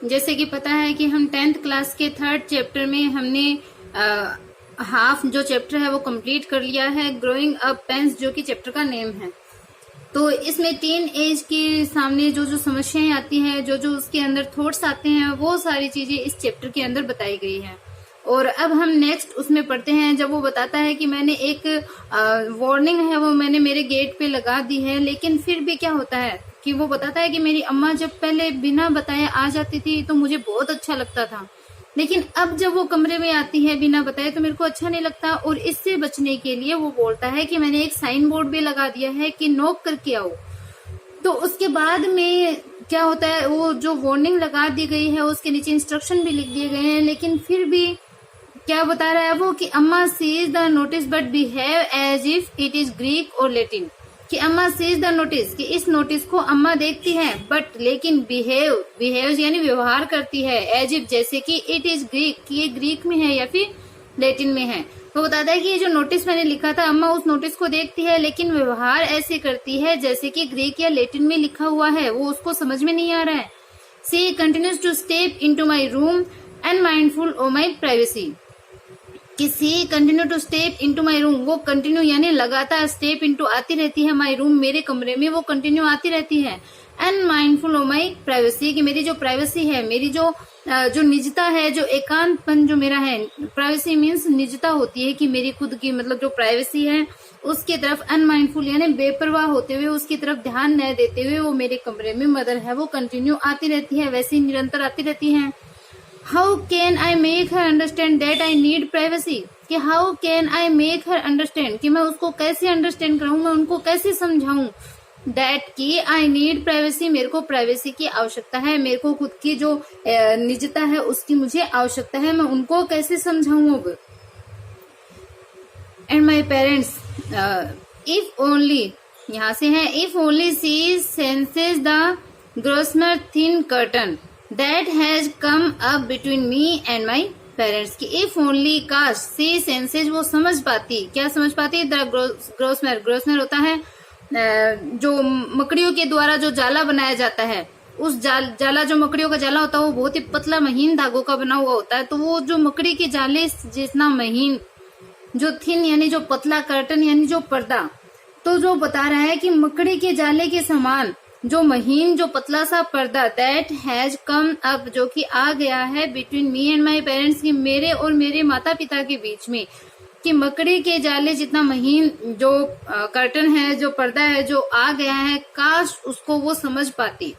जैसे कि पता है कि हम 10th क्लास के 3rd चैप्टर में हमने हाफ जो चैप्टर है वो कंप्लीट कर लिया है, ग्रोइंग अप पेंस, जो कि चैप्टर का नेम है। तो इसमें टीन एज के सामने जो जो समस्याएं आती हैं, जो जो उसके अंदर थॉट्स आते हैं, वो सारी चीजें इस चैप्टर के अंदर बताई गई है। और अब हम नेक्स्ट उसमें पढ़ते हैं, जब वो बताता है कि मैंने एक वार्निंग है वो मैंने मेरे गेट पे लगा दी है, लेकिन फिर भी क्या होता है कि वो बताता है कि मेरी अम्मा जब पहले बिना बताए आ जाती थी तो मुझे बहुत अच्छा लगता था, लेकिन अब जब वो कमरे में आती है बिना बताए तो मेरे को अच्छा नहीं लगता। और इससे बचने के लिए वो बोलता है कि मैंने एक साइन बोर्ड भी लगा दिया है कि नॉक करके आओ। तो उसके बाद में क्या होता है, वो जो वार्निंग लगा दी गई है उसके नीचे इंस्ट्रक्शन भी लिख दिए गए हैं, लेकिन फिर भी क्या बता रहा है वो कि Amma sees the notice but behave as if it is Greek और लैटिन। कि अम्मा सीज द नोटिस, कि इस नोटिस को अम्मा देखती है, बट लेकिन बिहेव यानी व्यवहार करती है, एज इफ जैसे कि इट इज ग्रीक, कि ये ग्रीक में है या फिर लैटिन में है। वो बताता है कि ये जो नोटिस मैंने लिखा था, अम्मा उस नोटिस को देखती है लेकिन व्यवहार ऐसे करती है जैसे कि ग्रीक या लैटिन में लिखा हुआ है, वो उसको समझ में नहीं आ रहा है। She continues to step into my room and mindful of my privacy. कि she continue to step into my room, वो कंटिन्यू यानी लगातार स्टेप इनटू आती रहती है माय रूम, मेरे कमरे में वो कंटिन्यू आती रहती है। And mindful of my privacy, कि मेरी जो प्राइवेसी है, मेरी जो निजता है, जो एकांतपन जो मेरा है, प्राइवेसी मीन्स निजता होती है कि मेरी खुद की मतलब जो प्राइवेसी है उसकी तरफ अनमाइंडफुल यानी बेपरवाह होते हुए, उसकी तरफ ध्यान न देते हुए वो मेरे कमरे में मदर है वो कंटिन्यू आती रहती है, वैसे ही निरंतर आती रहती है। How can I make her understand that I need privacy, कि how can I make her understand, कि मैं उसको कैसे अंडरस्टैंड कराऊं, मैं उनको कैसे समझाऊं दैट की आई नीड प्राइवेसी, मेरे को प्राइवेसी की आवश्यकता है, मेरे को खुद की जो निजता है उसकी मुझे आवश्यकता है, मैं उनको कैसे समझाऊं अब। And my parents if only, यहाँ से है if only she senses the gossamer thin curtain that has come up between me and my parents, की इफ ओनली काश सी सेंसेज, वो समझ पाती, क्या समझ पाती, द ग्रोसमर होता है जो मकड़ियों के द्वारा जो जाला बनाया जाता है, उस जाला जो मकड़ियों का जाला होता है वो बहुत ही पतला महीन धागों का बना हुआ होता है, तो वो जो मकड़ी के जाले जितना महीन, जो थिन यानी जो पतला, कर्टन यानी जो पर्दा, तो जो बता रहा है कि मकड़ी के जाले के समान जो महीन जो पतला सा पर्दा, दैट हैज कम अप, जो कि आ गया है between me and my parents, की मेरे और मेरे माता पिता के बीच में, कि मकड़ी के जाले जितना महीन जो कर्टन है, जो पर्दा है, जो आ गया है, काश उसको वो समझ पाती।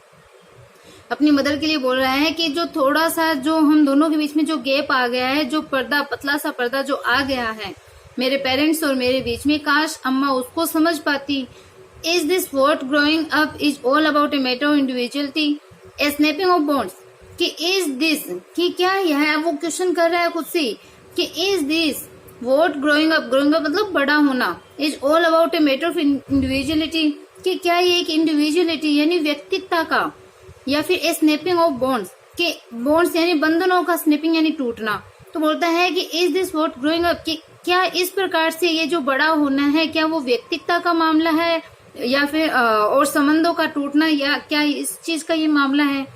अपनी मदर के लिए बोल रहा है कि जो थोड़ा सा जो हम दोनों के बीच में जो गैप आ गया है, जो पर्दा, पतला सा पर्दा जो आ गया है मेरे पेरेंट्स और मेरे बीच में, काश अम्मा उसको समझ पाती। Is this what growing up is all about, a matter of individuality, a snapping of bonds, कि is this, कि क्या यह है, वो क्वेश्चन कर रहा है खुद से कि is this what growing up मतलब बड़ा होना, is all about a matter of individuality, कि क्या ये एक इंडिविजुअलिटी यानी व्यक्तित्व का, या फिर a snapping of bonds, कि bonds यानी बंधनों का, snapping यानी टूटना। तो बोलता है कि is this what growing up, कि क्या इस प्रकार से ये जो बड़ा होना है, क्या वो व्यक्तित्व का मामला है या फिर और संबंधों का टूटना, या क्या इस चीज का ये मामला है।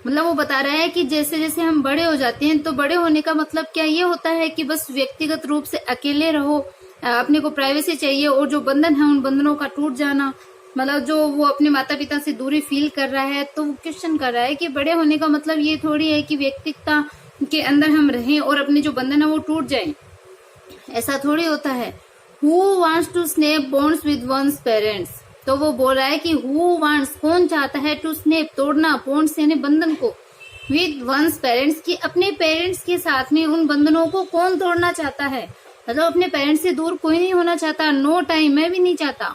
मतलब वो बता रहा है कि जैसे जैसे हम बड़े हो जाते हैं तो बड़े होने का मतलब क्या ये होता है कि बस व्यक्तिगत रूप से अकेले रहो, अपने को प्राइवेसी चाहिए, और जो बंधन है उन बंधनों का टूट जाना, मतलब जो वो अपने माता पिता से दूरी फील कर रहा है। तो वो क्वेश्चन कर रहा है कि बड़े होने का मतलब ये थोड़ी है कि व्यक्तित्व के अंदर हम रहें और अपने जो बंधन है वो टूट जाए, ऐसा थोड़ी होता है। Who wants to snap bonds with one's parents, तो वो बोल रहा है कि हु वांट्स, कौन चाहता है, टू स्नेप तोड़ना, बॉन्ड्स यानी बंधन को, विद वंस पेरेंट्स, की अपने पेरेंट्स के साथ में उन बंधनों को कौन तोड़ना चाहता है, मतलब अपने पेरेंट्स से दूर कोई नहीं होना चाहता, नो टाइम, मैं भी नहीं चाहता।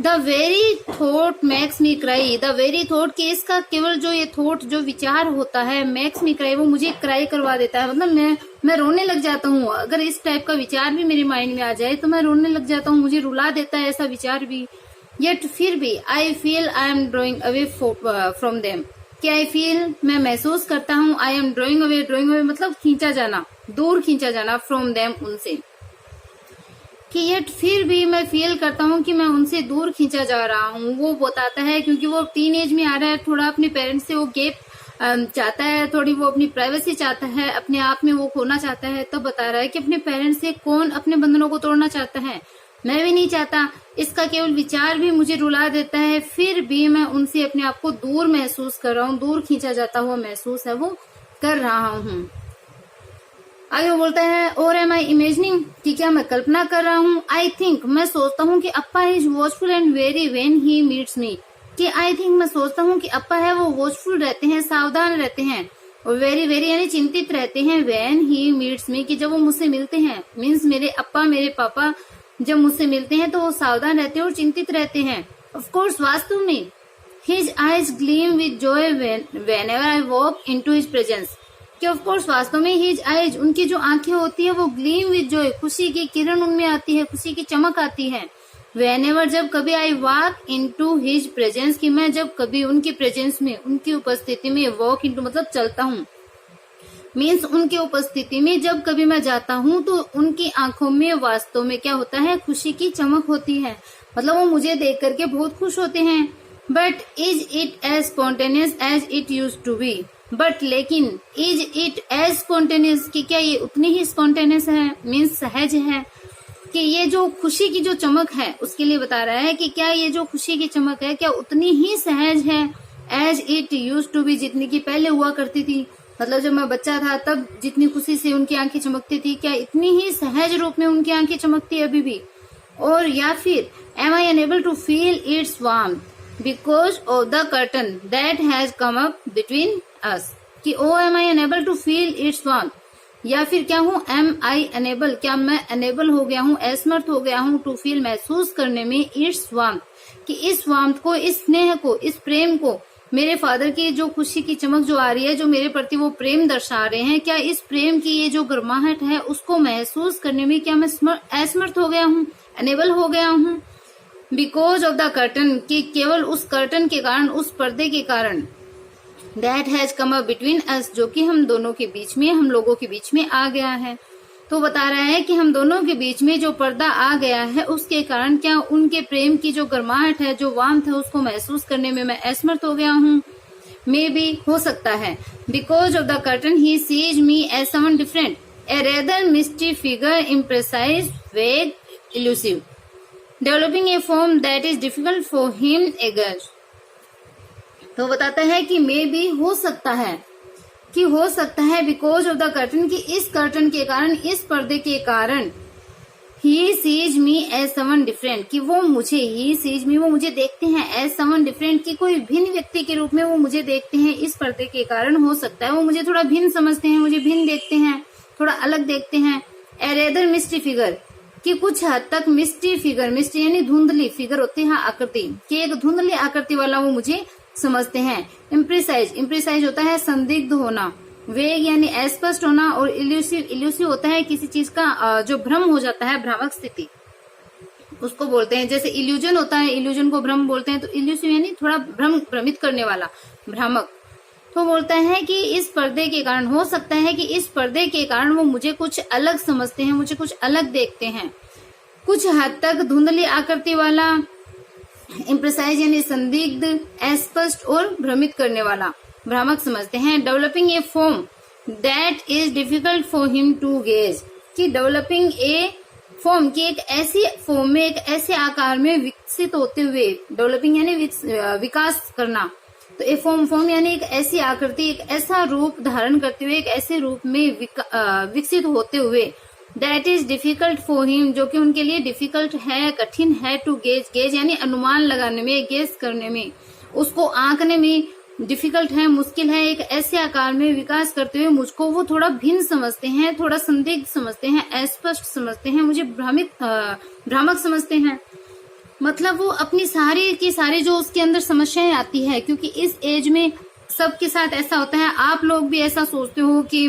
The very thought makes me cry, the very thought, कि इसका केवल जो ये थॉट जो विचार होता है, मेक्स मी क्राई, वो मुझे क्राई करवा देता है, मतलब मैं रोने लग जाता हूँ। अगर इस टाइप का विचार भी मेरे माइंड में आ जाए तो मैं रोने लग जाता हूँ, मुझे रुला देता है ऐसा विचार भी। येट फिर भी I feel I am drawing away from them, कि आई फील मैं महसूस करता हूँ, आई एम ड्रॉइंग अवे मतलब खींचा जाना, दूर खींचा जाना, फ्रॉम देम उनसे, कि येट फिर भी मैं फील करता हूँ कि मैं उनसे दूर खींचा जा रहा हूँ। वो बताता है क्योंकि वो टीन एज में आ रहा है, थोड़ा अपने पेरेंट्स से वो गैप चाहता है, थोड़ी वो अपनी प्राइवेसी चाहता है, अपने आप में वो खोना चाहता है, तब बता रहा है कि अपने पेरेंट्स से कौन अपने बंधनों को तोड़ना चाहता है। मैं भी नहीं चाहता, इसका केवल विचार भी मुझे रुला देता है, फिर भी मैं उनसे अपने आप को दूर महसूस कर रहा हूँ, दूर खींचा जाता हुआ महसूस है वो कर रहा हूँ। आगे वो बोलता है, और एम आई इमेजिनिंग, कि क्या मैं कल्पना कर रहा हूँ। आई थिंक, मैं सोचता हूँ कि Appa is watchful and very when he meets me, कि आई थिंक मैं सोचता हूँ कि अप्पा है वो वॉचफुल रहते हैं, सावधान रहते हैं, और वेरी वेरी यानी चिंतित रहते हैं, व्हेन ही मीट्स मी, कि जब वो मुझसे मिलते हैं, मीन्स मेरे अप्पा मेरे पापा जब मुझसे मिलते हैं तो वो सावधान रहते हैं और चिंतित रहते हैं। ऑफ कोर्स, वास्तव में, his eyes gleam with Joy whenever I walk into his presence, कि ऑफ कोर्स वास्तव में हिज आईज, उनकी जो आंखें होती है वो ग्लीम विद जॉय, खुशी की किरण उनमें आती है, खुशी की चमक आती है। व्हेनेवर, जब कभी I walk into his presence, कि मैं जब कभी उनकी प्रेजेंस में, उनकी उपस्थिति में, वॉक इनटू मतलब चलता हूँ, मीन्स उनकी उपस्थिति में जब कभी मैं जाता हूँ तो उनकी आंखों में वास्तव में क्या होता है, खुशी की चमक होती है, मतलब वो मुझे देख करके बहुत खुश होते हैं। But is it as spontaneous as it used to be, but लेकिन इज इट एज स्पॉन्टेनियस, कि क्या ये उतनी ही स्पॉन्टेनियस है, मीन्स सहज है, कि ये जो खुशी की जो चमक है उसके लिए बता रहा है कि क्या ये जो खुशी की चमक है क्या उतनी ही सहज है, as it used to be, जितनी की पहले हुआ करती थी, मतलब जब मैं बच्चा था तब जितनी खुशी से उनकी आंखें चमकती थी, क्या इतनी ही सहज रूप में उनकी आंखें चमकती है अभी भी। और या फिर am I unable to feel its warmth because of the curtain that has come up between us, कि oh am I unable to feel its warmth, या फिर क्या हूँ, एम आई अनेबल, क्या मैं अनेबल हो गया हूँ, असमर्थ हो गया हूँ, टू फील महसूस करने में, इट्स वार्मथ, कि इस वार्मथ को, इस स्नेह को, इस प्रेम को, मेरे फादर की जो खुशी की चमक जो आ रही है, जो मेरे प्रति वो प्रेम दर्शा रहे हैं, क्या इस प्रेम की ये जो गर्माहट है उसको महसूस करने में क्या मैं असमर्थ हो गया हूँ, अनेबल हो गया हूँ। बिकॉज ऑफ द कर्टन, कि केवल उस कर्टन के कारण, उस पर्दे के कारण, that has come up between अस, जो कि हम दोनों के बीच में, हम लोगों के बीच में आ गया है। तो बता रहा है कि हम दोनों के बीच में जो पर्दा आ गया है उसके कारण क्या उनके प्रेम की जो गर्माहट है, जो वार्मथ है, उसको महसूस करने में मैं असमर्थ हो गया हूँ। मे बी, हो सकता है, because of the curtain he sees me as someone different, a rather misty figure, imprecise, vague, elusive, developing a form that is difficult for him a girl. तो बताता है कि मे बी, हो सकता है, कि हो सकता है, बिकॉज ऑफ द कर्टन, कि इस कर्टन के कारण, इस पर्दे के कारण, he sees me as someone different, कि वो मुझे, ही सीज मी, वो मुझे देखते हैं, एज समवन डिफरेंट, कि कोई भिन्न व्यक्ति के रूप में वो मुझे देखते हैं। इस पर्दे के कारण हो सकता है वो मुझे थोड़ा भिन्न समझते हैं, मुझे भिन्न देखते हैं, थोड़ा अलग देखते हैं। ए रेदर मिस्टी फिगर, कि कुछ हद तक मिस्टी फिगर, मिस्टी यानी धुंधली, फिगर होती है आकृति, कि एक धुंधली आकृति वाला वो मुझे समझते हैं। इम्प्रिसाइज, इम्प्रिसाइज होता है संदिग्ध होना, वेग यानी अस्पष्ट होना, और इल्यूसिव, इल्यूसिव होता है किसी चीज का जो भ्रम हो जाता है, भ्रामक स्थिति उसको बोलते हैं। जैसे इल्यूजन होता है, इल्यूजन को भ्रम बोलते हैं, तो इल्यूसिव यानी थोड़ा भ्रमित करने वाला, भ्रामक। तो बोलता है कि इस पर्दे के कारण, हो सकता है कि इस पर्दे के कारण वो मुझे कुछ अलग समझते हैं, मुझे कुछ अलग देखते हैं, कुछ हद तक धुंधली आकृति वाला, इम्प्रेसाइज यानी संदिग्ध, अस्पष्ट और भ्रमित करने वाला, भ्रामक समझते हैं। Developing a form that is difficult for him to gauge, कि डेवलपिंग ए फॉर्म, की एक ऐसी फॉर्म में, एक ऐसे आकार में विकसित होते हुए, डेवलपिंग यानी विकास करना, तो ए फॉर्म यानी एक ऐसी आकृति, एक ऐसा रूप धारण करते हुए, एक ऐसे रूप में विकसित होते हुए, that is difficult for him, जो कि उनके लिए डिफिकल्ट है, कठिन है, टू गेज, गेज यानी अनुमान लगाने में, गेज करने में, उसको आंकने में डिफिकल्ट है, मुश्किल है, एक ऐसे आकार में विकास करते हुए मुझको वो थोड़ा भिन्न समझते हैं, थोड़ा संदिग्ध समझते हैं, अस्पष्ट समझते हैं, मुझे भ्रामक समझते हैं। मतलब वो अपनी सारी की सारी जो उसके अंदर समस्याएं आती है, क्योंकि इस एज में सबके साथ ऐसा होता है, आप लोग भी ऐसा सोचते हो कि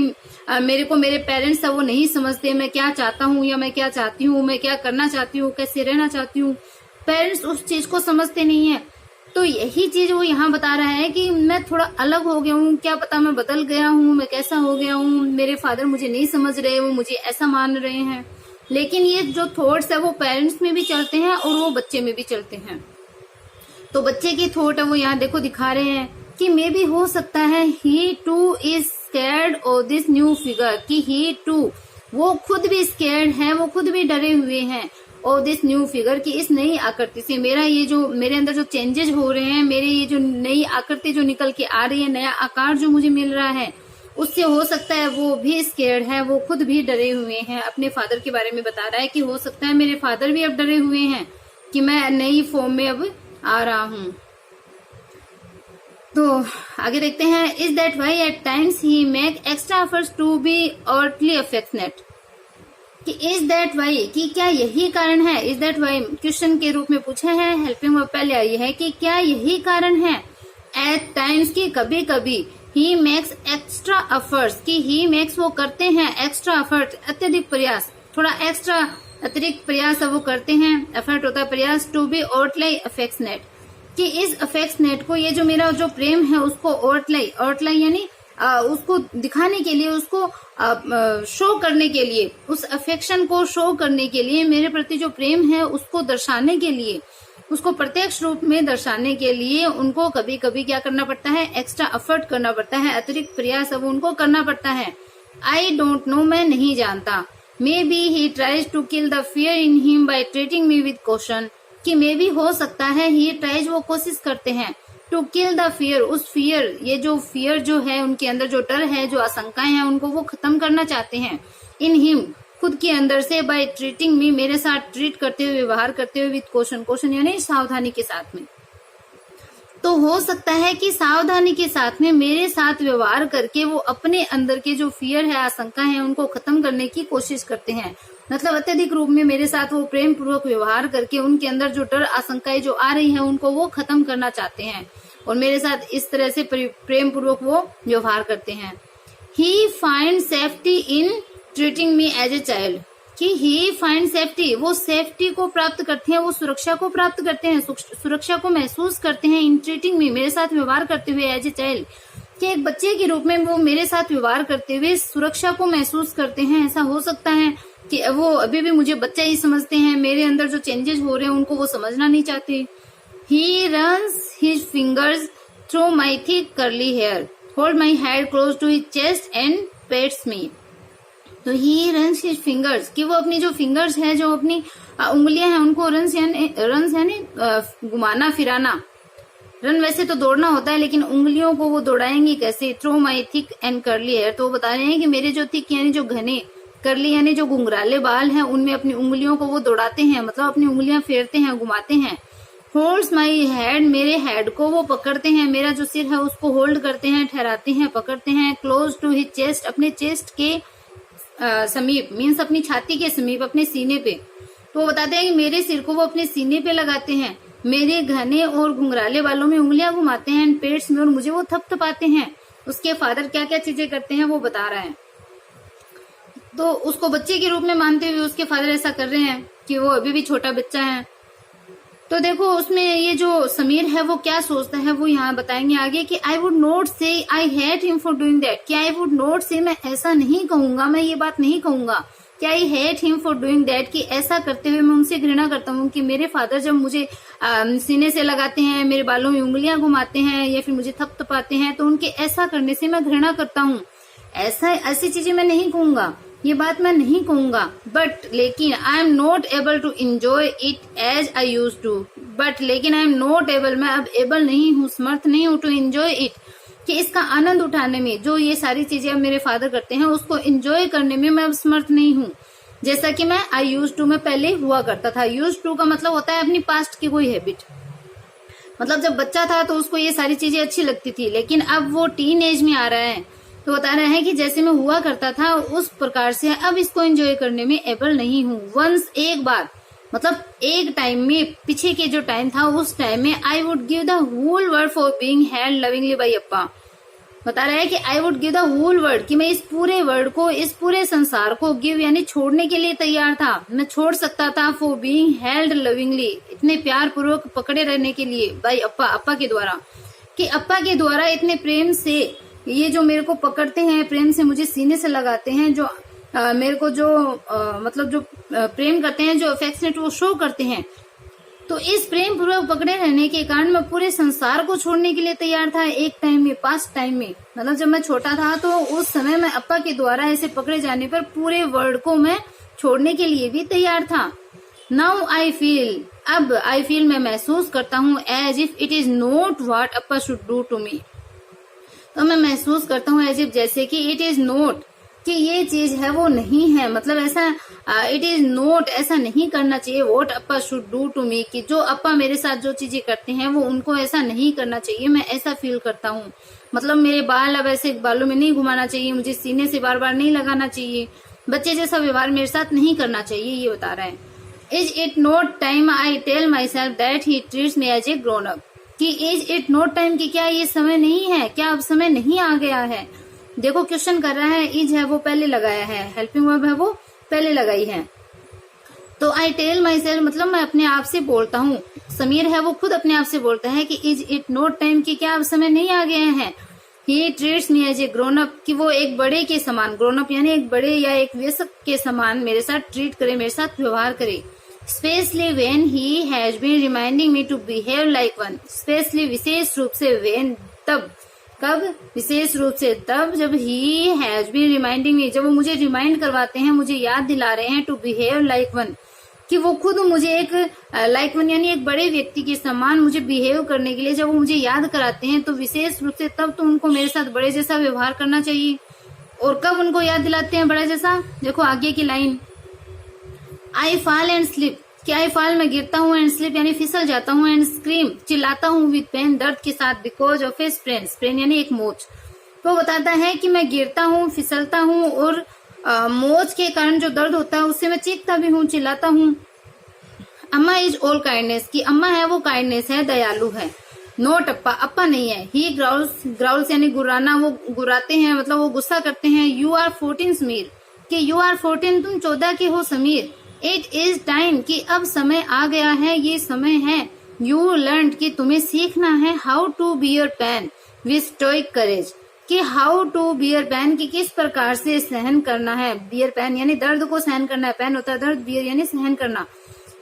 मेरे को मेरे पेरेंट्स है वो नहीं समझते, मैं क्या चाहता हूँ या मैं क्या चाहती हूँ, मैं क्या करना चाहती हूँ, कैसे रहना चाहती हूँ, पेरेंट्स उस चीज को समझते नहीं है। तो यही चीज वो यहाँ बता रहा है कि मैं थोड़ा अलग हो गया हूँ, क्या पता मैं बदल गया हूँ, मैं कैसा हो गया हूँ, मेरे फादर मुझे नहीं समझ रहे, वो मुझे ऐसा मान रहे हैं। लेकिन ये जो थॉट्स है वो पेरेंट्स में भी चलते हैं और वो बच्चे में भी चलते हैं। तो बच्चे की थॉट है वो यहाँ देखो दिखा रहे हैं कि मे भी हो सकता है he too is scared of this new figure, कि ही टू वो खुद भी स्कैर्ड है, वो खुद भी डरे हुए हैं और दिस न्यू फिगर की इस नई आकृति से, मेरा ये जो मेरे अंदर जो चेंजेस हो रहे हैं, मेरे ये जो नई आकृति जो निकल के आ रही है, नया आकार जो मुझे मिल रहा है, उससे हो सकता है वो भी स्केर्ड है, वो खुद भी डरे हुए हैं। अपने फादर के बारे में बता रहा है कि हो सकता है मेरे फादर भी अब डरे हुए हैं कि मैं नई फॉर्म में अब आ रहा हूँ। तो आगे देखते हैं, is that why at times he make extra efforts to be earthly affectionate, कि इज दैट वाई कि क्या यही कारण है, इज दैट वाई क्वेश्चन के रूप में पूछा है, हेल्पिंग वर्ब पहले आई है कि क्या यही कारण है, एट टाइम्स की कभी कभी, ही मेक्स एक्स्ट्रा एफर्ट्स कि ही मेक्स वो करते हैं, एक्स्ट्रा एफर्ट अत्यधिक प्रयास, थोड़ा एक्स्ट्रा अतिरिक्त प्रयास वो करते हैं, एफर्ट होता है प्रयास, टू बी ओर्टलाई अफेक्शनेट, कि इस अफेक्शनेट को, ये जो मेरा जो प्रेम है उसको ओर्टलाई यानी उसको दिखाने के लिए, उसको शो करने के लिए, उस अफेक्शन को शो करने के लिए, मेरे प्रति जो प्रेम है उसको दर्शाने के लिए, उसको प्रत्यक्ष रूप में दर्शाने के लिए उनको कभी कभी क्या करना पड़ता है, एक्स्ट्रा एफर्ट करना पड़ता है, अतिरिक्त प्रयास अब उनको करना पड़ता है। आई डोंट नो मैं नहीं जानता, maybe he tries to kill the fear in him by treating me with caution, कि मे भी हो सकता है ही ट्राइज वो कोशिश करते हैं, टू किल द फियर उस फियर, ये जो फियर जो है उनके अंदर जो डर है, जो आशंकाएं हैं, उनको वो खत्म करना चाहते हैं, इन हिम खुद के अंदर से, बाय ट्रीटिंग मी मेरे साथ ट्रीट करते हुए, व्यवहार करते हुए, विद कॉशन, कॉशन यानी सावधानी के साथ में। तो हो सकता है कि सावधानी के साथ में मेरे साथ व्यवहार करके वो अपने अंदर के जो फियर है, आशंका है, उनको खत्म करने की कोशिश करते हैं, मतलब अत्यधिक रूप में मेरे साथ वो प्रेम पूर्वक व्यवहार करके उनके अंदर जो डर आशंकाएं जो आ रही हैं उनको वो खत्म करना चाहते हैं और मेरे साथ इस तरह से प्रेम पूर्वक वो व्यवहार करते हैं। He find safety in treating me as a child, कि ही फाइंड सेफ्टी वो सेफ्टी को प्राप्त करते हैं, वो सुरक्षा को प्राप्त करते हैं, सुरक्षा को महसूस करते हैं, इन ट्रीटिंग मी मेरे साथ व्यवहार करते हुए, एज ए चाइल्ड कि एक बच्चे के रूप में वो मेरे साथ व्यवहार करते हुए सुरक्षा को महसूस करते हैं। ऐसा हो सकता है कि वो अभी भी मुझे बच्चा ही समझते हैं, मेरे अंदर जो चेंजेस हो रहे हैं उनको वो समझना नहीं चाहते। He runs his fingers through my thick curly hair, hold my head close to his chest and pets me. तो ही रन्स हिज फिंगर्स कि वो अपनी जो फिंगर्स है, जो अपनी उंगलियां हैं, उनको रन्स यानी घुमाना फिराना, रन वैसे तो दौड़ना होता है लेकिन उंगलियों को वो दौड़ाएंगे कैसे, through my thick and curly hair, तो वो बता रहे हैं कि मेरे जो थिक यानी जो घने, कर्ली यानी जो घुंघराले बाल हैं, उनमें अपनी उंगलियों को वो दौड़ाते हैं, मतलब अपनी उंगलियां फेरते हैं, घुमाते हैं। होल्ड्स माई हेड मेरे हेड को वो पकड़ते हैं, मेरा जो सिर है उसको होल्ड करते हैं, ठहराते हैं, पकड़ते हैं। क्लोज टू हिज चेस्ट अपने चेस्ट के समीप, मीन्स अपनी छाती के समीप, अपने सीने पे, तो वो बताते हैं कि मेरे सिर को वो अपने सीने पे लगाते हैं, मेरे घने और घुंघराले बालों में उंगलियां घुमाते हैं, पेट्स में, और मुझे वो थपथपाते हैं। उसके फादर क्या क्या चीजें करते हैं वो बता रहा है, तो उसको बच्चे के रूप में मानते हुए उसके फादर ऐसा कर रहे हैं कि वो अभी भी छोटा बच्चा है। तो देखो उसमें ये जो समीर है वो क्या सोचता है वो यहाँ बताएंगे आगे कि आई वुड नॉट से I hate him for doing that, कि आई वुड नॉट से मैं ऐसा नहीं कहूंगा, मैं ये बात नहीं कहूंगा कि I hate him for doing that, कि ऐसा करते हुए मैं उनसे घृणा करता हूँ कि मेरे फादर जब मुझे सीने से लगाते हैं, मेरे बालों में उंगलियां घुमाते हैं या फिर मुझे थपथपाते हैं, तो उनके ऐसा करने से मैं घृणा करता हूँ। ऐसी चीजें मैं नहीं कहूंगा, ये बात मैं नहीं कहूंगा, बट लेकिन I am not able to enjoy it as I use to, but लेकिन आई एम नॉट एबल, मैं अब एबल नहीं हूँ, समर्थ नहीं हूँ, टू एंजॉय इट, कि इसका आनंद उठाने में, जो ये सारी चीजें अब मेरे फादर करते हैं उसको एंजॉय करने में मैं अब समर्थ नहीं हूँ, जैसा कि मैं आई यूज टू में पहले हुआ करता था। यूज टू का मतलब होता है अपनी पास्ट की कोई हैबिट, मतलब जब बच्चा था तो उसको ये सारी चीजें अच्छी लगती थी, लेकिन अब वो टीन एज में आ रहा है तो बता रहा है कि जैसे मैं हुआ करता था उस प्रकार से अब इसको एंजॉय करने में एबल नहीं हूँ। वंस एक बार, मतलब एक टाइम में, पीछे के जो टाइम था उस टाइम में, I would give the whole world for being held lovingly by Appa, बता रहा है कि I would give the whole world, कि मैं इस पूरे वर्ल्ड को, इस पूरे संसार को, गिव यानी छोड़ने के लिए तैयार था, मैं छोड़ सकता था, फॉर बीइंग हेल्ड लविंगली इतने प्यार पूर्वक पकड़े रहने के लिए, बाय अप्पा, अप्पा के द्वारा, कि अप्पा के द्वारा इतने प्रेम से ये जो मेरे को पकड़ते हैं, प्रेम से मुझे सीने से लगाते हैं, जो मेरे को जो मतलब जो प्रेम करते हैं, जो अफेक्शनेट वो शो करते हैं, तो इस प्रेम पूर्वक पकड़े रहने के कारण मैं पूरे संसार को छोड़ने के लिए तैयार था एक टाइम में, पास्ट टाइम में। मतलब जब मैं छोटा था तो उस समय मैं अप्पा के द्वारा ऐसे पकड़े जाने पर पूरे वर्ल्ड को मैं छोड़ने के लिए भी तैयार था। नाउ आई फील, अब आई फील मैं महसूस करता हूँ, as if it is not what Appa should do to me. तो मैं महसूस करता हूँ एज इफ, जैसे कि इट इज नॉट, कि ये चीज है वो नहीं है, मतलब ऐसा इट इज नॉट, ऐसा नहीं करना चाहिए, what Appa should do to me, कि जो अप्पा मेरे साथ जो चीजें करते हैं वो उनको ऐसा नहीं करना चाहिए, मैं ऐसा फील करता हूँ। मतलब मेरे बाल अब ऐसे बालों में नहीं घुमाना चाहिए, मुझे सीने से बार बार नहीं लगाना चाहिए, बच्चे जैसा व्यवहार मेरे साथ नहीं करना चाहिए, ये बता रहा है। Is it not time I tell my self that he treats me as a grown up, कि इज इट नॉट टाइम, कि क्या ये समय नहीं है, क्या अब समय नहीं आ गया है। देखो क्वेश्चन कर रहा है, इज है वो पहले लगाया है, हेल्पिंग वर्ब है वो पहले लगाई है। तो आई टेल माई सेल्फ मतलब मैं अपने आप से बोलता हूँ, समीर है वो खुद अपने आप से बोलता है कि इज इट नॉट टाइम, कि क्या अब समय नहीं आ गया है। He treats me as a grown up, कि वो एक बड़े के समान, ग्रोन अप यानी एक बड़े या एक वयस्क के समान मेरे साथ ट्रीट करे, मेरे साथ व्यवहार करे। Specially when he has been reminding me to behave like one, specially विशेष रूप से, वेन तब, कब, विशेष रूप से तब, जब he has been reminding me, जब वो मुझे रिमाइंड करवाते हैं, मुझे याद दिला रहे हैं, टू बिहेव लाइक वन, कि वो खुद मुझे एक लाइक वन यानी एक बड़े व्यक्ति के समान मुझे बिहेव करने के लिए जब वो मुझे याद कराते हैं, तो विशेष रूप से तब तो उनको मेरे साथ बड़े जैसा व्यवहार करना चाहिए। और कब उनको याद दिलाते हैं बड़े जैसा, देखो आगे की line, I fall and slip, कि आई फॉल मैं गिरता हूँ, एंड स्लिप यानी फिसल जाता हूँ, एंड स्क्रीम चिल्लाता हूँ, विद पेन दर्द के साथ, because of A sprain, sprain यानी एक मोच। तो बताता है कि मैं गिरता हूँ, फिसलता हूँ, और मोच के कारण जो दर्द होता है उससे मैं चीखता भी हूँ, चिल्लाता हूँ। अम्मा इज ऑल काइंडनेस, कि अम्मा है वो काइंडनेस है, दयालु है। नोट अप्पा, अप्पा नहीं है। ही ग्राउल्स, ग्राउल्स यानी गुर्राना, वो गुर्राते हैं, मतलब वो गुस्सा करते हैं। यू आर 14 समीर, कि यू आर 14 तुम 14 के हो समीर। इट इज टाइम, कि अब समय आ गया है, ये समय है। यू लर्न, कि तुम्हें सीखना है। How to bear pain with stoic courage, कि हाउ टू बियर पेन, कि किस प्रकार से सहन करना है। बियर पेन यानी दर्द को सहन करना है, पेन होता है दर्द, बियर यानी सहन करना,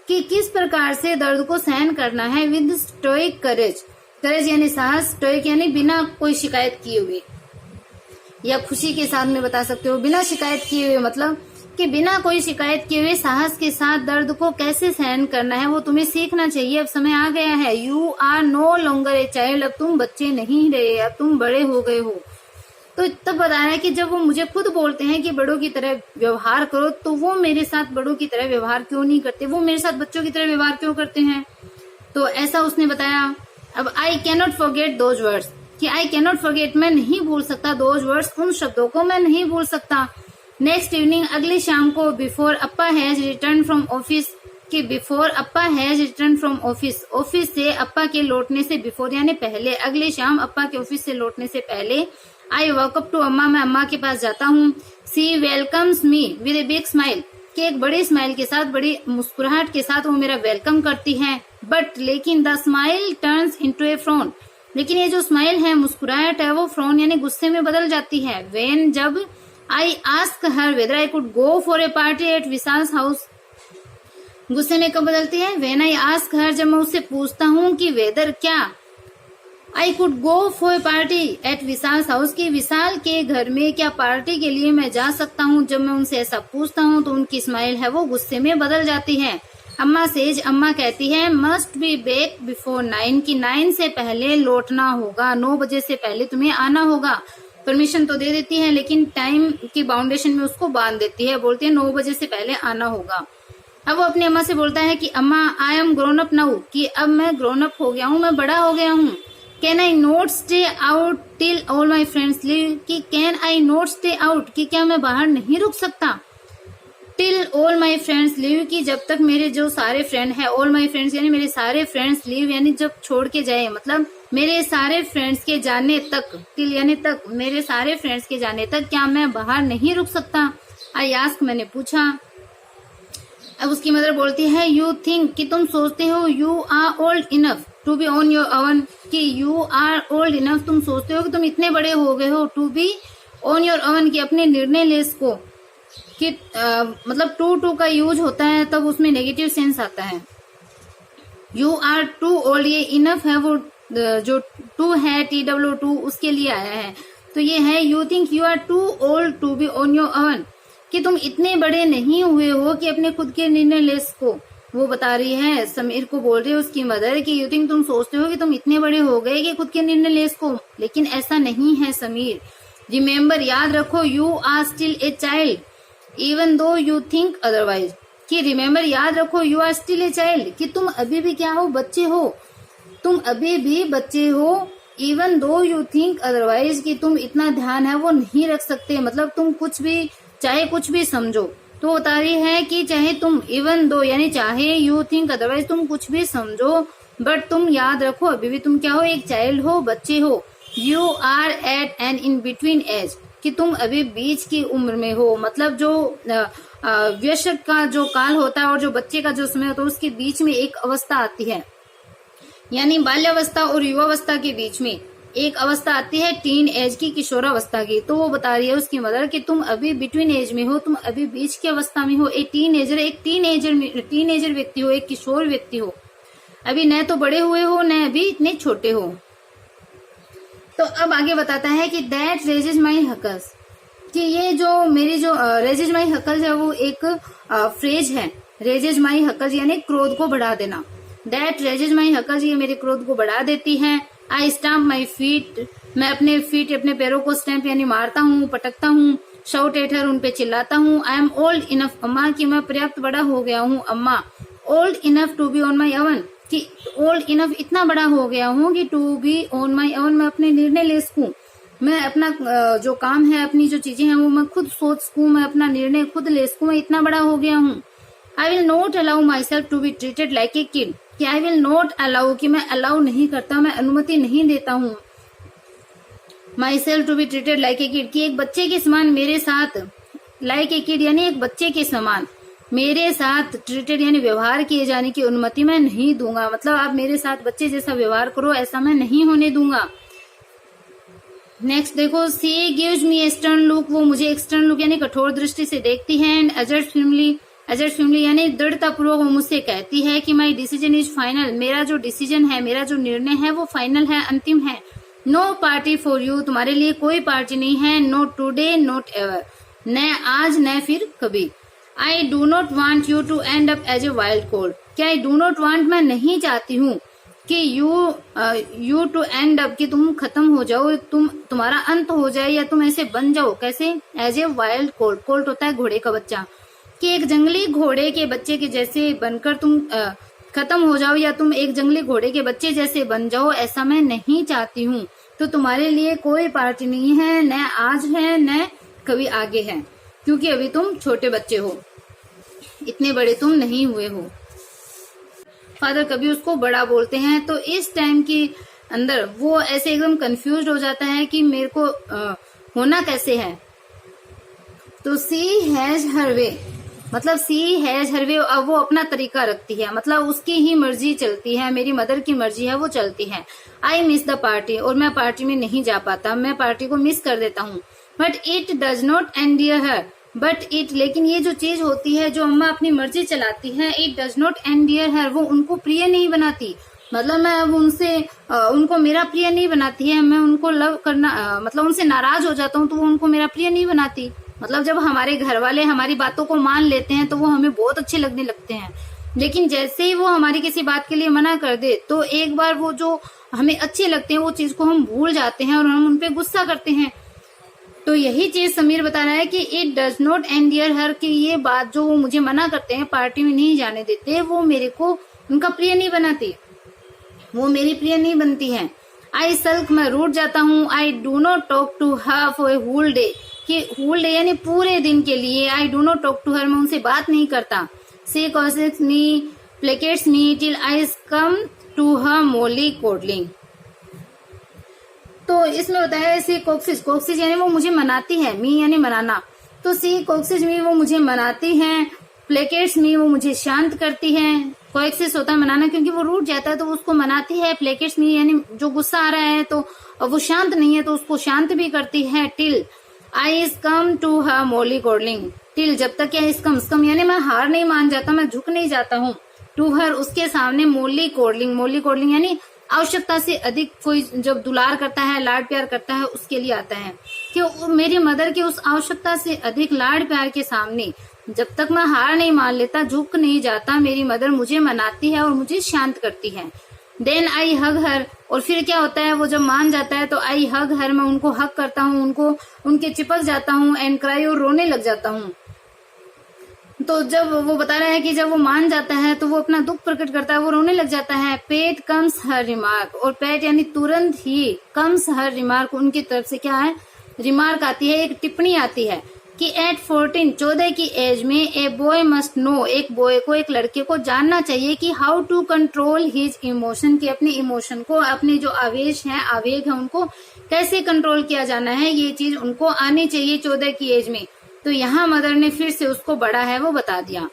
कि किस प्रकार से दर्द को सहन करना है। विद स्टोइक करेज, करेज यानी साहस, स्टोइक यानी बिना कोई शिकायत किए हुए, या खुशी के साथ में बता सकते हो, बिना शिकायत किए हुए, मतलब कि बिना कोई शिकायत किए हुए साहस के साथ दर्द को कैसे सहन करना है वो तुम्हें सीखना चाहिए। अब समय आ गया है। You are no longer a child, अब तुम बच्चे नहीं रहे, अब तुम बड़े हो गए हो। तो तब बताया कि जब वो मुझे खुद बोलते हैं कि बड़ों की तरह व्यवहार करो, तो वो मेरे साथ बड़ों की तरह व्यवहार क्यों नहीं करते, वो मेरे साथ बच्चों की तरह व्यवहार क्यों करते हैं। तो ऐसा उसने बताया। अब I cannot forget those words, कि आई कैनॉट फॉरगेट मैं नहीं भूल सकता, दोज वर्ड्स उन शब्दों को मैं नहीं भूल सकता। नेक्स्ट इवनिंग अगली शाम को, before Appa has return from office, कि before Appa has return from office, office से अप्पा के लौटने से बिफोर यानी पहले, अगली शाम अप्पा के ऑफिस से लौटने से पहले। आई वॉक अप टू अम्मा, मैं अम्मा के पास जाता हूँ। She welcomes me with a big smile, कि एक बड़ी स्माइल के साथ, बड़ी मुस्कुराहट के साथ वो मेरा वेलकम करती है। बट लेकिन the smile turns into A frown, लेकिन ये जो स्माइल है, मुस्कुराहट है, वो फ्रॉन यानी गुस्से में बदल जाती है। वेन, जब I ask her whether I could go for a party at Vishal's house, गुस्से में कब बदलती है। वेन आई आस्क हर, जब मैं उससे पूछता हूँ कि वेदर क्या, I could go for a party at Vishal's house, की विशाल के घर में क्या पार्टी के लिए मैं जा सकता हूँ। जब मैं उनसे ऐसा पूछता हूँ तो उनकी स्माइल है वो गुस्से में बदल जाती है। अम्मा सेज, अम्मा कहती है, मस्ट बी बैक बिफोर 9, की 9 से पहले लौटना होगा, 9 बजे से पहले तुम्हें आना होगा। परमिशन तो दे देती है लेकिन टाइम की बाउंडेशन में उसको बांध देती है, बोलती है 9 बजे से पहले आना होगा। अब वो अपनी अम्मा से बोलता है कि अम्मा I am grown up now, कि अब मैं ग्रोन अप हो गया हूँ, मैं बड़ा हो गया हूँ। Can I not stay out till all my friends leave, कि can I not stay out, कि क्या मैं बाहर नहीं रुक सकता। Till all my friends leave, की जब तक मेरे जो सारे फ्रेंड है, ऑल माई फ्रेंड्स यानी मेरे सारे फ्रेंड्स लीव यानी जब छोड़ के जाए, मतलब मेरे सारे फ्रेंड्स के जाने तक, टिल यानी तक, मेरे सारे फ्रेंड्स के जाने तक क्या मैं बाहर नहीं रुक सकता। आई आस्क, मैंने पूछा। अब उसकी मदर बोलती है, यू थिंक, कि तुम सोचते हो, you are old enough to be on your own, कि यू आर ओल्ड इनफ, तुम सोचते हो कि तुम इतने बड़े हो गए हो, to be on your own, कि अपने निर्णय ले इसको, कि मतलब टू का यूज होता है तब उसमें नेगेटिव सेंस आता है, यू आर टू ओल्ड, ये इनफ है, वो जो टू है TW2 उसके लिए आया है। तो ये है you think you are too old to be on your own, कि तुम इतने बड़े नहीं हुए हो कि अपने खुद के निर्णय ले सको। वो बता रही है, समीर को बोल रही है उसकी मदर कि यू थिंक तुम सोचते हो कि तुम इतने बड़े हो गए कि खुद के निर्णय ले सको, लेकिन ऐसा नहीं है समीर। रिमेम्बर, याद रखो, you are still a child even though you think otherwise, कि रिमेम्बर याद रखो, you are still a child, कि तुम अभी भी क्या हो, बच्चे हो, तुम अभी भी बच्चे हो। Even though you think otherwise, कि तुम इतना ध्यान है वो नहीं रख सकते, मतलब तुम कुछ भी, चाहे कुछ भी समझो। तो बता रही है कि चाहे तुम, इवन दो यानी चाहे, यू थिंक अदरवाइज, तुम कुछ भी समझो, बट तुम याद रखो अभी भी तुम क्या हो, एक चाइल्ड हो, बच्चे हो। You are at an in between age, कि तुम अभी बीच की उम्र में हो, मतलब जो वयस्क का जो काल होता है और जो बच्चे का जो समय होता है उसके बीच में एक अवस्था आती है, यानी बाल्यावस्था और युवावस्था के बीच में एक अवस्था आती है टीन एज की, किशोरावस्था की। तो वो बता रही है उसकी मदर कि तुम अभी बिटवीन एज में हो, तुम अभी बीच की अवस्था में हो, एक टीनेजर व्यक्ति हो, एक किशोर व्यक्ति हो, अभी न तो बड़े हुए हो न अभी इतने छोटे हो। तो अब आगे बताता है कि दैट रेजेज माई हकल्स, कि ये जो मेरी जो रेजेज माई हकल्स है वो एक फ्रेज है। रेजेज माई हकल्स यानी क्रोध को बढ़ा देना। दैट रेजेज माई हकल्स, ये मेरे क्रोध को बढ़ा देती है। आई स्टैम्प माई फीट, मैं अपने फीट, अपने पैरों को स्टैम्प यानी मारता हूँ, पटकता हूँ। शाउट एट हर, उन पे चिल्लाता हूँ। आई एम ओल्ड इनफ अम्मा, कि मैं पर्याप्त बड़ा हो गया हूँ Amma. Old enough to be on my own, कि ओल्ड इनफ इतना बड़ा हो गया हूँ कि to be on my own, मैं अपने निर्णय ले सकूं, मैं अपना जो काम है, अपनी जो चीजें हैं वो मैं खुद सोच सकूं, मैं अपना निर्णय खुद ले सकूं, मैं इतना बड़ा हो गया हूँ। I will not allow myself to be treated like a kid, कि आई विल नॉट अलाउ, कि मैं अलाउ नहीं करता, मैं अनुमति नहीं देता हूँ myself to be treated like a kid, कि एक बच्चे के समान मेरे साथ, लाइक ए किड यानी एक बच्चे के समान मेरे साथ ट्रीटेड यानी व्यवहार किए जाने की अनुमति मैं नहीं दूंगा, मतलब आप मेरे साथ बच्चे जैसा व्यवहार करो, ऐसा मैं नहीं होने दूंगा। नेक्स्ट देखो, सी गिव्स मी एक्सटर्न लुक, वो मुझे एक्सटर्न लुक यानी कठोर दृष्टि से देखती है। एंड अजर्ट फिल्मली यानी दृढ़ता पूर्वक वो मुझसे कहती है कि माई डिसीजन इज फाइनल, मेरा जो डिसीजन है, मेरा जो निर्णय है वो फाइनल है, अंतिम है। नो पार्टी फॉर यू, तुम्हारे लिए कोई पार्टी नहीं है। नो टूडे नॉट एवर, न आज न फिर कभी। I do not want you to end up as a wild colt, क्या आई डू नॉट वॉन्ट, मैं नहीं चाहती हूँ कि यू टू एंड अप, कि तुम खत्म हो जाओ, तुम्हारा अंत हो जाए या तुम ऐसे बन जाओ। कैसे? As a wild colt, colt होता है घोड़े का बच्चा, कि एक जंगली घोड़े के बच्चे के जैसे बनकर तुम खत्म हो जाओ या तुम एक जंगली घोड़े के बच्चे जैसे बन जाओ, ऐसा मैं नहीं चाहती हूँ। तो तुम्हारे लिए कोई पार्टी नहीं है, न आज है न कभी आगे है, क्योंकि अभी तुम छोटे बच्चे हो, इतने बड़े तुम नहीं हुए हो। फादर कभी उसको बड़ा बोलते हैं, तो इस टाइम के अंदर वो ऐसे एकदम कंफ्यूज हो जाता है कि मेरे को होना कैसे है। तो सी हैज हर वे, मतलब सी हैज हर वे, अब वो अपना तरीका रखती है, मतलब उसकी ही मर्जी चलती है, मेरी मदर की मर्जी है वो चलती है। आई मिस द पार्टी, और मैं पार्टी में नहीं जा पाता, मैं पार्टी को मिस कर देता हूँ। But it does not endear her, but it, लेकिन ये जो चीज होती है जो अम्मा अपनी मर्जी चलाती है, इट डज नॉट एंडियर हर, वो उनको प्रिय नहीं बनाती, मतलब मैं अब उनसे उनको मेरा प्रिय नहीं बनाती है, मैं उनको लव करना मतलब उनसे नाराज हो जाता हूँ तो वो उनको मेरा प्रिय नहीं बनाती। मतलब जब हमारे घर वाले हमारी बातों को मान लेते हैं तो वो हमें बहुत अच्छे लगने लगते हैं, लेकिन जैसे ही वो हमारी किसी बात के लिए मना कर दे तो एक बार वो जो हमें अच्छे लगते हैं वो चीज को हम भूल जाते हैं और हम उनपे गुस्सा करते हैं। तो यही चीज समीर बता रहा है कि इट डज नॉट एंडियर हर, कि ये बात जो वो मुझे मना करते हैं, पार्टी में नहीं जाने देते, वो मेरे को उनका प्रिय नहीं बनाती, वो मेरी प्रिय नहीं बनती है। आई सल्क, मैं रूठ जाता हूँ। I do not talk to her for a whole day, कि होल डे यानी पूरे दिन के लिए। I do not talk to her, मैं उनसे बात नहीं करता। She coaxes me, placates me till I come to her mollycoddling. तो इसमें बताया है सी कोक्सिस, कोक्सिस यानी वो मुझे मनाती है, मी यानी मनाना, तो सी कोक्सिस मी, वो मुझे मनाती है। प्लेकेट्स मी, वो मुझे शांत करती है। कोएक्सिस होता है मनाना, क्योंकि वो रूठ जाता है तो उसको मनाती है। प्लेकेट्स मी यानी जो गुस्सा आ रहा है तो वो शांत नहीं है तो उसको शांत भी करती है। Till I come to her mollycoddling, till जब तक, या स्कम यानी मैं हार नहीं मान जाता, मैं झुक नहीं जाता हूँ। टू हर, उसके सामने मोली कोडलिंग यानी आवश्यकता से अधिक कोई जब दुलार करता है, लाड प्यार करता है, उसके लिए आता है कि मेरी मदर के उस आवश्यकता से अधिक लाड प्यार के सामने जब तक मैं हार नहीं मान लेता, झुक नहीं जाता, मेरी मदर मुझे मनाती है और मुझे शांत करती है। देन आई हग हर, और फिर क्या होता है, वो जब मान जाता है तो आई हग हर, मैं उनको हग करता हूँ, उनके चिपक जाता हूँ, एंड क्राई, और रोने लग जाता हूँ। तो जब वो बता रहा है कि जब वो मान जाता है तो वो अपना दुख प्रकट करता है, वो रोने लग जाता है। पेट कम्स हर रिमार्क, और पेट यानी तुरंत ही, कम्स हर रिमार्क, उनकी तरफ से क्या है, रिमार्क आती है, एक टिप्पणी आती है कि एट 14 की एज में ए बॉय मस्ट नो, एक बॉय को, एक लड़के को जानना चाहिए कि how to control his emotion, कि अपने इमोशन को, अपने जो आवेश है, आवेग है, उनको कैसे कंट्रोल किया जाना है, ये चीज उनको आनी चाहिए 14 की एज में। तो यहाँ मदर ने फिर से उसको बड़ा है वो बता दिया।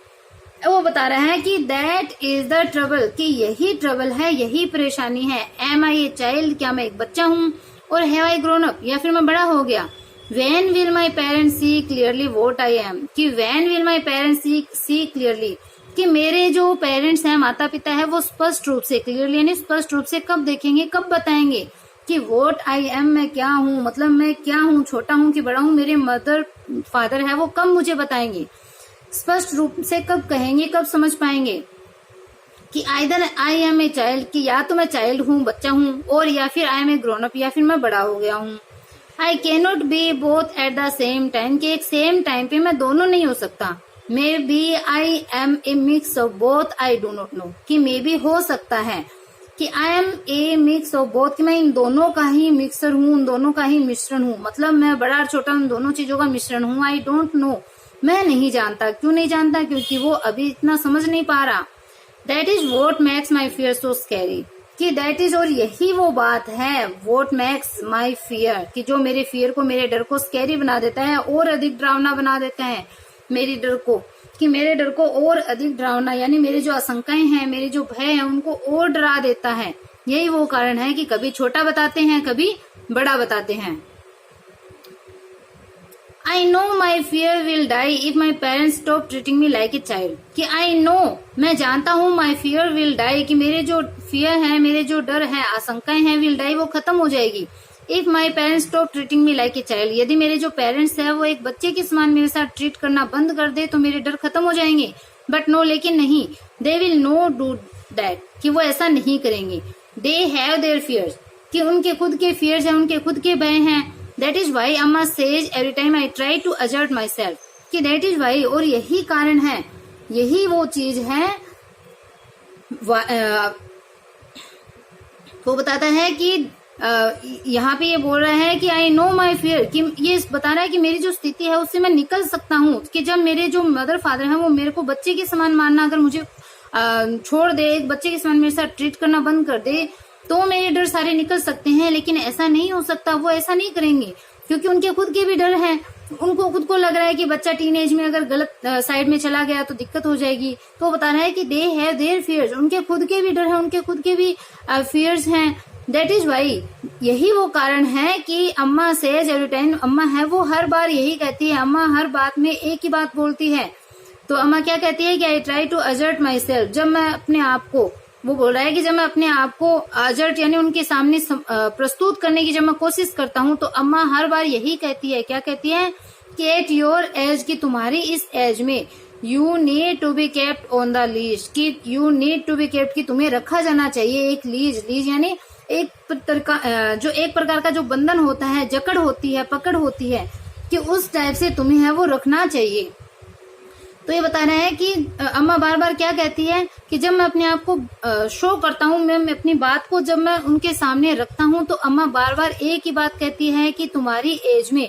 वो बता रहा है कि दैट इज द ट्रबल, कि यही ट्रबल है, यही परेशानी है। एम आई ए चाइल्ड, क्या मैं एक बच्चा हूँ, और हैव आई ग्रोन अप, या फिर मैं बड़ा हो गया। When will my parents see clearly what I am, कि when will my parents see clearly, कि मेरे जो पेरेंट्स हैं, माता पिता है, वो स्पष्ट रूप से, क्लियरली यानी स्पष्ट रूप से कब देखेंगे, कब बताएंगे कि what I am, मैं क्या हूँ, मतलब मैं क्या हूँ, छोटा हूँ कि बड़ा हूँ, मेरे मदर फादर है वो कब मुझे बताएंगे, स्पष्ट रूप से कब कहेंगे, कब समझ पाएंगे कि either I am a child, कि या तो मैं चाइल्ड हूँ, बच्चा हूँ, और या फिर I am a grown up, या फिर मैं बड़ा हो गया हूँ। I cannot be both at the same time, कि एक सेम टाइम पे मैं दोनों नहीं हो सकता। Maybe I am a mix of both, I do not know, कि मे बी हो सकता है कि I am a mix of both, कि मैं इन दोनों का ही मिक्सर हूँ, उन दोनों का ही मिश्रण हूँ, मतलब मैं बड़ा और छोटा उन दोनों चीजों का मिश्रण हूँ। आई डोंट नो, मैं नहीं जानता। क्यों नहीं जानता? क्योंकि वो अभी इतना समझ नहीं पा रहा। That is what makes my fear so scary, कि दैट इज, और यही वो बात है, वॉट मेक्स माई फियर, कि जो मेरे फियर को, मेरे डर को स्कैरी बना देता है, और अधिक डरावना बना देता है मेरी डर को, कि मेरे डर को और अधिक डरावना, यानी मेरी जो आशंकाएं हैं, मेरे जो भय हैं, उनको और डरा देता है। यही वो कारण है कि कभी छोटा बताते हैं, कभी बड़ा बताते हैं। I know my fear will die if my parents stop treating me like a child, कि I know, मैं जानता हूँ, my fear will die, कि मेरे जो fear है, मेरे जो डर है, आशंकाएं हैं, will die, वो खत्म हो जाएगी। if my parents stop treating me like a child, यदि मेरे जो पेरेंट्स है वो एक बच्चे के समान मेरे साथ ट्रीट करना बंद कर दे तो मेरे डर खत्म हो जाएंगे। बट नो, लेकिन नहीं, they will not do that, कि वो ऐसा नहीं करेंगे। they have their fears, कि उनके खुद के fears हैं, उनके खुद के भय हैं। That is why Amma says every time I try to assert myself, कि that is why, और यही कारण है, यही वो चीज है, वो बताता है कि यहाँ पे ये बोल रहा है कि I know my fear, कि ये बता रहा है कि मेरी जो स्थिति है उससे मैं निकल सकता हूँ, कि जब मेरे जो मदर फादर हैं वो मेरे को बच्चे के समान मानना, अगर मुझे छोड़ दे, एक बच्चे के समान मेरे साथ ट्रीट करना बंद कर दे, तो मेरे डर सारे निकल सकते हैं। लेकिन ऐसा नहीं हो सकता, वो ऐसा नहीं करेंगे, क्योंकि उनके खुद के भी डर हैं। उनको खुद को लग रहा है कि बच्चा टीनेज में अगर गलत साइड में चला गया तो दिक्कत हो जाएगी। तो बता रहा है कि दे हैव देयर फियर्स, उनके खुद के भी डर है, उनके खुद के भी फियर्स हैं। दैट इज वाई, यही वो कारण है कि अम्मा सेज एवरी टाइम, अम्मा है वो हर बार यही कहती है, अम्मा हर बात में एक ही बात बोलती है। तो अम्मा क्या कहती है कि I try to assert myself, जब मैं अपने आप को, वो बोल रहा है कि जब मैं अपने आप को अजर्ट यानी उनके सामने प्रस्तुत करने की जब मैं कोशिश करता हूँ, तो अम्मा हर बार यही कहती है, क्या कहती है कि एट योर एज, की तुम्हारी इस एज में, you need to be kept on the leash, कि you need to be kept, कि तुम्हें रखा जाना चाहिए एक लीज यानी एक जो एक प्रकार का जो बंधन होता है, जकड़ होती है, पकड़ होती है, कि उस टाइप से तुम्हें है वो रखना चाहिए। तो ये बता रहा है कि अम्मा बार बार क्या कहती है कि जब मैं अपने आप को शो करता हूँ, मैं अपनी बात को जब मैं उनके सामने रखता हूँ, तो अम्मा बार बार एक ही बात कहती है कि तुम्हारी एज में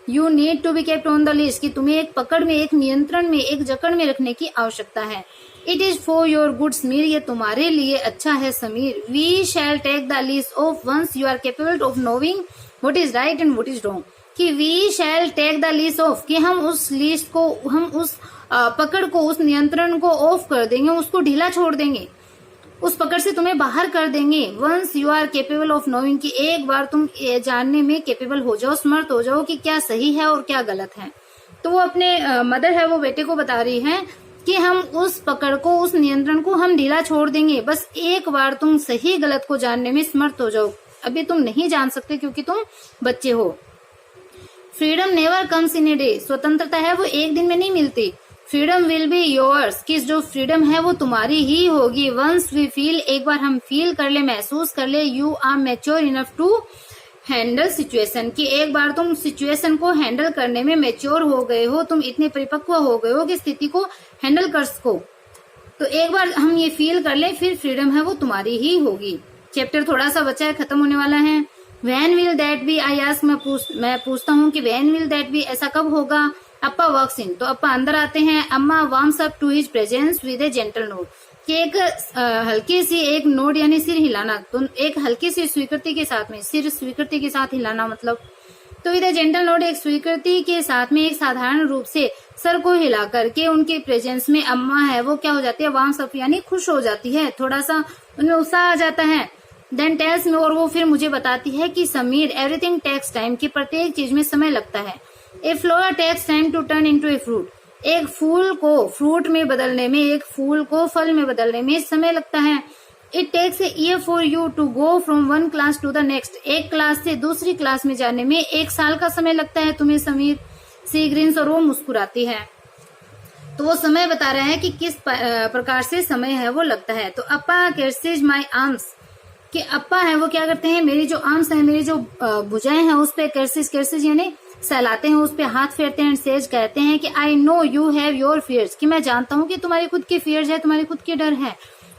you need to be kept on the leash, कि तुम्हें एक पकड़ में, एक नियंत्रण में, एक जकड़ में रखने की आवश्यकता है। It is for your good Sameer, ये तुम्हारे लिए अच्छा है Sameer. We shall take the leash off once you are capable of knowing what is right and what is wrong, कि we shall take the leash off, कि हम उस लीज को, हम उस पकड़ को, उस नियंत्रण को ऑफ कर देंगे, उसको ढीला छोड़ देंगे, उस पकड़ से तुम्हें बाहर कर देंगे। Once you are capable of knowing, कि एक बार तुम जानने में केपेबल हो जाओ, समर्थ हो जाओ कि क्या सही है और क्या गलत है। तो वो अपने मदर है वो बेटे को बता रही है कि हम उस पकड़ को, उस नियंत्रण को हम ढीला छोड़ देंगे। बस एक बार तुम सही गलत को जानने में समर्थ हो जाओ। अभी तुम नहीं जान सकते क्योंकि तुम बच्चे हो। Freedom never comes in a day, स्वतंत्रता है वो एक दिन में नहीं मिलती। फ्रीडम विल बी योर्स, कि जो फ्रीडम है वो तुम्हारी ही होगी। वंस वी फील, एक बार हम फील कर ले, महसूस कर ले, you are mature enough to handle situation, कि एक बार तुम सिचुएशन को हैंडल करने में मैच्योर हो गए हो, तुम इतने परिपक्व हो गए हो कि स्थिति को हैंडल कर सको। तो एक बार हम ये फील कर ले, फिर फ्रीडम है वो तुम्हारी ही होगी। चैप्टर थोड़ा सा बचा है, खत्म होने वाला है। When will that be, I ask, मैं पूछता हूँ कि व्हेन विल दैट बी, ऐसा कब होगा। अप्पा वॉक्स इन, तो अप्पा अंदर आते हैं। Amma warms up to his presence with a gentle nod, कि एक हल्की सी एक नोड यानी सिर हिलाना, तो एक हल्की सी स्वीकृति के साथ में, सिर स्वीकृति के साथ हिलाना मतलब, तो विद ए जेंटल नोड, एक स्वीकृति के साथ में एक साधारण रूप से सर को हिला करके उनके प्रेजेंस में अम्मा है वो क्या हो जाती है, वार्म्स अप यानी खुश हो जाती है, थोड़ा सा उनमें उत्साह आ जाता है। देन टेल्स में, और वो फिर मुझे बताती है कि समीर, एवरीथिंग टेक्स टाइम, कि प्रत्येक चीज में समय लगता है। A flower takes time to turn into a fruit, एक फूल को फ्रूट में बदलने में, एक फूल को फल में बदलने में समय लगता है। It takes a year for you to go from one class to the next, एक क्लास से दूसरी क्लास में जाने में 1 साल का समय लगता है तुम्हें समीर। सी ग्रीन्स, और वो मुस्कुराती है। तो वो समय बता रहा है कि किस प्रकार से समय है वो लगता है। तो अप्पा कैसेज माई आर्म्स, कि अप्पा है वो क्या करते हैं, मेरी जो आर्म्स है, मेरी जो भुजाएं हैं उस पे कैसेज यानी सहलाते हैं, उस पे हाथ फेरते हैं। सेज कहते हैं कि I know you have your fears, कि मैं जानता हूँ कि तुम्हारे खुद के फियर्स है, तुम्हारे खुद के डर है।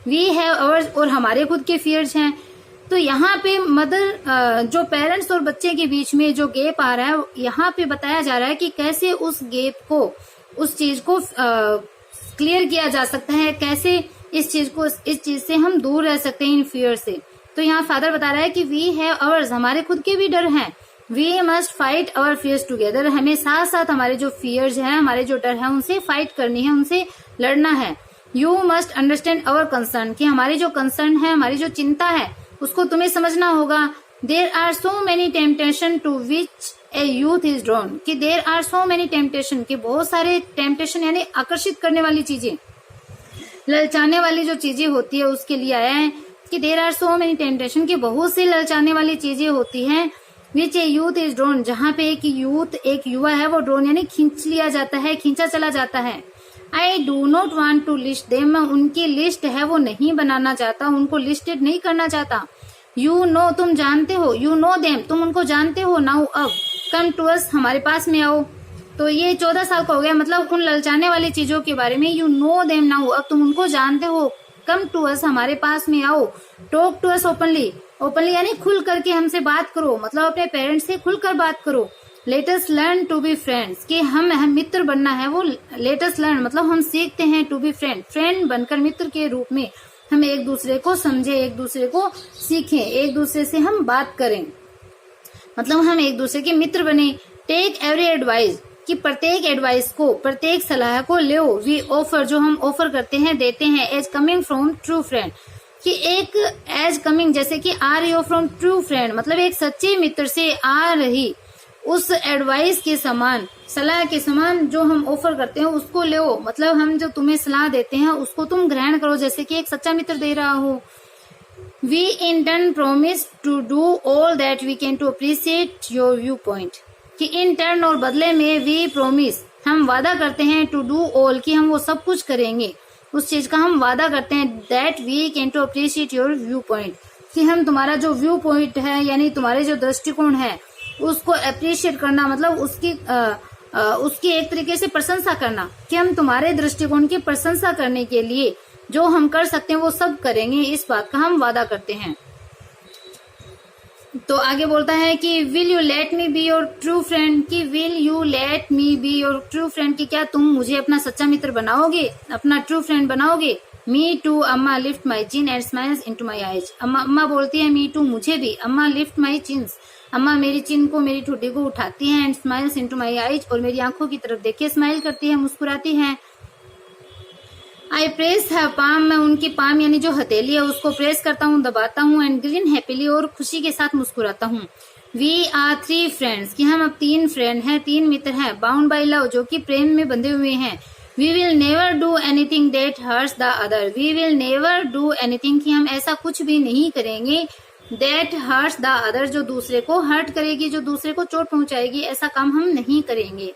वी हैव अवर्स, और हमारे खुद के फियर्स हैं। तो यहाँ पे मदर, जो पेरेंट्स और बच्चे के बीच में जो गैप आ रहा है, यहाँ पे बताया जा रहा है कि कैसे उस गैप को, उस चीज को क्लियर किया जा सकता है, कैसे इस चीज से हम दूर रह सकते हैं इन फियर से। तो यहाँ फादर बता रहा है कि वी हैव अवर्स, हमारे खुद के भी डर हैं। We must fight our fears together, हमें साथ साथ हमारे जो फियर्स हैं, हमारे जो डर है उनसे फाइट करनी है, उनसे लड़ना है। You must understand our concern, कि हमारी जो कंसर्न है, हमारी जो चिंता है उसको तुम्हें समझना होगा। There are so many temptation to which a youth is drawn, कि there are so many temptation, कि बहुत सारे टेम्पटेशन यानी आकर्षित करने वाली चीजें, ललचाने वाली जो चीजें होती है उसके लिए आया है कि there are so many temptation, की बहुत सी ललचाने वाली चीजें होती हैं। Which a youth is drawn, जहाँ पे एक यूथ, एक युवा है वो ड्रोन यानी खींच लिया जाता है, खींचा चला जाता है। I do not want to list them, मैं उनकी लिस्ट है वो नहीं बनाना चाहता, उनको लिस्टेड नहीं करना चाहता। यू नो, तुम जानते हो, यू नो देम, तुम उनको जानते हो। नाउ, अब, कम टू अस, हमारे पास में आओ। तो ये 14 साल का हो गया, मतलब उन ललचाने वाली चीजों के बारे में। यू नो देम नाउ, अब तुम उनको जानते हो। कम टू अस, हमारे पास में आओ। Talk to us openly, openly यानी खुल करके हमसे बात करो, मतलब अपने पेरेंट्स से खुलकर बात करो। Let us learn to be friends, कि हम मित्र बनना है वो। लेट अस लर्न मतलब हम सीखते हैं, टू बी फ्रेंड, फ्रेंड बनकर, मित्र के रूप में हम एक दूसरे को समझे, एक दूसरे को सीखें, एक दूसरे से हम बात करें, मतलब हम एक दूसरे के मित्र बने। टेक एवरी एडवाइस, कि प्रत्येक एडवाइस को, प्रत्येक सलाह को लो। वी ऑफर, जो हम ऑफर करते हैं, देते हैं। As coming from true friend, कि एक एज कमिंग जैसे कि आ रही हो फ्रॉम ट्रू फ्रेंड, मतलब एक सच्चे मित्र से आ रही उस एडवाइस के समान, सलाह के समान जो हम ऑफर करते हैं उसको लो, मतलब हम जो तुम्हें सलाह देते हैं उसको तुम ग्रहण करो जैसे कि एक सच्चा मित्र दे रहा हो। We in turn promise to do all that we can to appreciate your viewpoint, कि इन टर्न और बदले में वी प्रोमिस, हम वादा करते हैं, टू डू ऑल, कि हम वो सब कुछ करेंगे, उस चीज का हम वादा करते हैं। That we can to appreciate your viewpoint, कि हम तुम्हारा जो व्यू पॉइंट है यानी तुम्हारे जो दृष्टिकोण है उसको अप्रिशिएट करना, मतलब उसकी एक तरीके से प्रशंसा करना, कि हम तुम्हारे दृष्टिकोण की प्रशंसा करने के लिए जो हम कर सकते हैं वो सब करेंगे, इस बात का हम वादा करते हैं। तो आगे बोलता है कि will you let me be your true friend, कि will you let me be your true friend, कि क्या तुम मुझे अपना सच्चा मित्र बनाओगे, अपना ट्रू फ्रेंड बनाओगे। मी टू, अम्मा lift my chin and smiles into my eyes, अम्मा बोलती है मी टू, मुझे भी। अम्मा लिफ्ट माई चिन्स, अम्मा मेरी चिन को, मेरी ठुड्डी को उठाती है। And smiles into my eyes, और मेरी आंखों की तरफ देखिए स्माइल करती है, मुस्कुराती है। आई प्रेस है पाम, मैं उनकी पाम यानी जो हथेली है उसको प्रेस करता हूँ, दबाता हूँ। एंड ग्रीन हैप्पीली, और खुशी के साथ मुस्कुराता हूँ। वी आर 3 फ्रेंड्स, कि हम अब 3 फ्रेंड हैं, 3 मित्र हैं। बाउंड बाई लव, जो कि प्रेम में बंधे हुए हैं। We will never do anything that hurts the other, we will never do anything कि हम ऐसा कुछ भी नहीं करेंगे, दैट हर्ट्स द अदर जो दूसरे को हर्ट करेगी, जो दूसरे को चोट पहुंचाएगी, ऐसा काम हम नहीं करेंगे।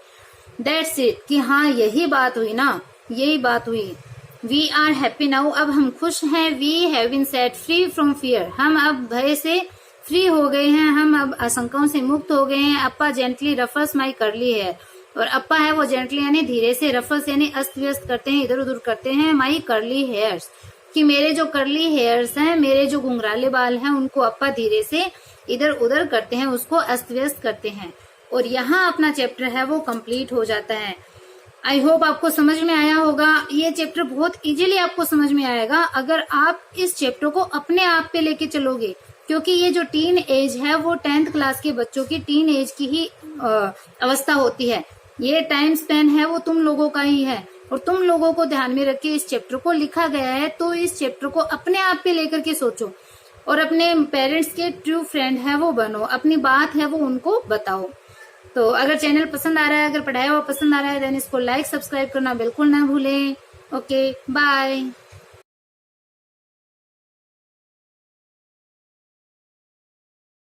दैट्स इट कि हाँ यही बात हुई ना, यही बात हुई। वी आर हैप्पी नाउ, अब हम खुश हैं। We have been set free from fear, हम अब भय से फ्री हो गए हैं, हम अब आशंकाओं से मुक्त हो गए हैं। अप्पा जेंटली रफल्स माई करली हेयर, और अप्पा है वो जेंटली यानी धीरे से, रफल्स यानी अस्त व्यस्त करते हैं, इधर उधर करते हैं, माई करली हेयर्स कि मेरे जो करली हेयर्स हैं, मेरे जो घुंघराले बाल हैं, उनको अप्पा धीरे से इधर उधर करते हैं, उसको अस्त व्यस्त करते हैं। और यहाँ अपना चैप्टर है वो कंप्लीट हो जाता है। आई होप आपको समझ में आया होगा। ये चैप्टर बहुत इजीली आपको समझ में आएगा अगर आप इस चैप्टर को अपने आप पे लेके चलोगे, क्योंकि ये जो टीन एज है वो 10th क्लास के बच्चों की टीन एज की ही अवस्था होती है। ये टाइम स्पेन है वो तुम लोगों का ही है, और तुम लोगों को ध्यान में रख के इस चैप्टर को लिखा गया है। तो इस चैप्टर को अपने आप पे लेकर के सोचो, और अपने पेरेंट्स के ट्रू फ्रेंड है वो बनो, अपनी बात है वो उनको बताओ। तो अगर चैनल पसंद आ रहा है, अगर पढ़ाया हुआ पसंद आ रहा है, देन इसको लाइक सब्सक्राइब करना बिल्कुल ना भूलें। Okay bye.